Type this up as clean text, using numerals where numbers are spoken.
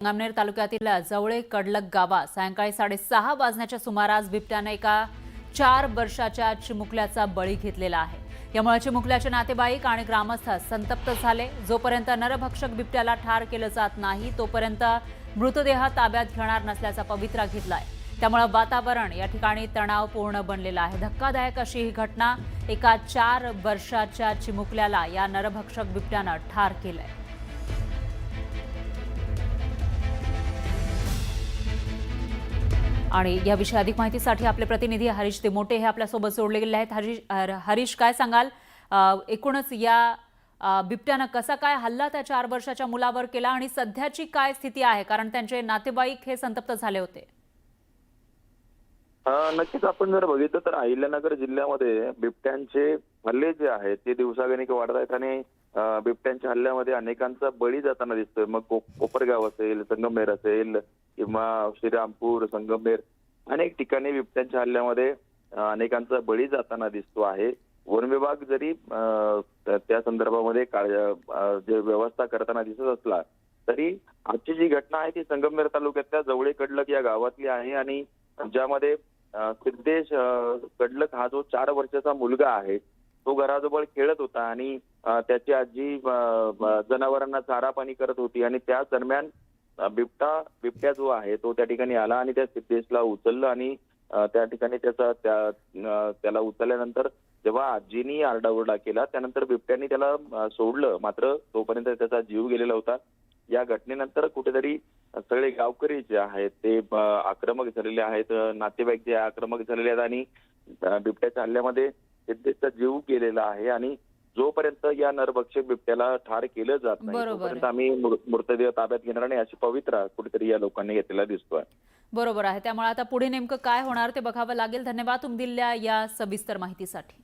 संगमनेर तालुक्यातील जवळे कडलक गावात सायंकाळी 6:30 वाजण्याच्या सुमारास बिबट्याने एका 4 वर्षाच्या चिमुकल्याचा बळी घेतलेला आहे। यामुळे चिमुकल्याचे नातेवाईक आणि ग्रामस्थ संतप्त झाले। जोपर्यंत नरभक्षक बिबट्याला ठार केलं जात नाही तोपर्यंत मृतदेह ताब्यात घेणार नसल्याचा पवित्रा घेतलाय। त्यामुळे वातावरण या ठिकाणी तणावपूर्ण बनलेलं आहे। धक्कादायक अशी ही घटना, एका 4 वर्षाच्या चिमुकल्याला या नरभक्षक बिबट्याने ठार केलंय। आणि याविषयी अधिक माहितीसाठी आपले प्रतिनिधी हरीश दिमोटे हे आपल्यासोबत जोडले गेले आहेत। हरीश, काय सांगाल, एकूणच या बिबट्यानं कसा काय हल्ला त्या 4 वर्षाच्या मुलावर केला आणि सध्याची काय स्थिती आहे, कारण त्यांचे नातेवाईक हे संतप्त झाले होते? नक्कीच आपण जर बघितलं तर अहिल्यानगर जिल्ह्यामध्ये बिबट्यांचे हल्ले जे आहेत ते दिवसागणिक वाढत आहेत आणि बिबट्यांच्या हल्ल्यामध्ये अनेकांचा बळी जाताना दिसतोय। मग कोपरगाव असेल, संगमनेर असेल किंवा श्रीरामपूर, संगमनेर अनेक ठिकाणी बिबट्यांच्या हल्ल्यामध्ये अनेकांचा बळी जाताना दिसतो आहे। वन विभाग जरी त्या संदर्भामध्ये जे व्यवस्था करताना दिसत असला तरी आजची जी घटना आहे ती संगमनेर तालुक्यातल्या जवळे कडलक या गावातली आहे आणि ज्यामध्ये सिद्धेश कडलक हा जो 4 वर्षाचा मुलगा आहे तो घराजवळ खेळत होता आणि त्याची आजी जनावरांना चारा पाणी करत होती आणि त्या दरम्यान बिबट्या जो आहे तो त्या ठिकाणी आला आणि त्या सिद्धेशला उचललं आणि त्या ठिकाणी त्याला उचलल्यानंतर जेव्हा आजीनी आरडाओरडा केला त्यानंतर बिबट्याने त्याला सोडलं, मात्र तोपर्यंत त्याचा जीव गेलेला होता। या घटनेनंतर कुठेतरी सगळे गावकरी जे आहेत ते आक्रमक झालेले आहेत, नातेवाईक जे आक्रमक झालेले आहेत आणि बिबट्याच्या हल्ल्यामध्ये सिद्धेशचा जीव गेलेला आहे आणि जोपर्यंत या नरभक्षक बिबट्याला ठार केलं जात नाही तोपर्यंत आम्ही मृतदेह ताब्यात घेणार नाही अशी पवित्रा कुठेतरी या लोकांनी घेतलेला दिसतोय। बरोबर आहे। त्यामुळे आता पुढे नेमकं काय होणार ते बघावं लागेल। धन्यवाद तुम्ही दिलेल्या या सविस्तर माहितीसाठी।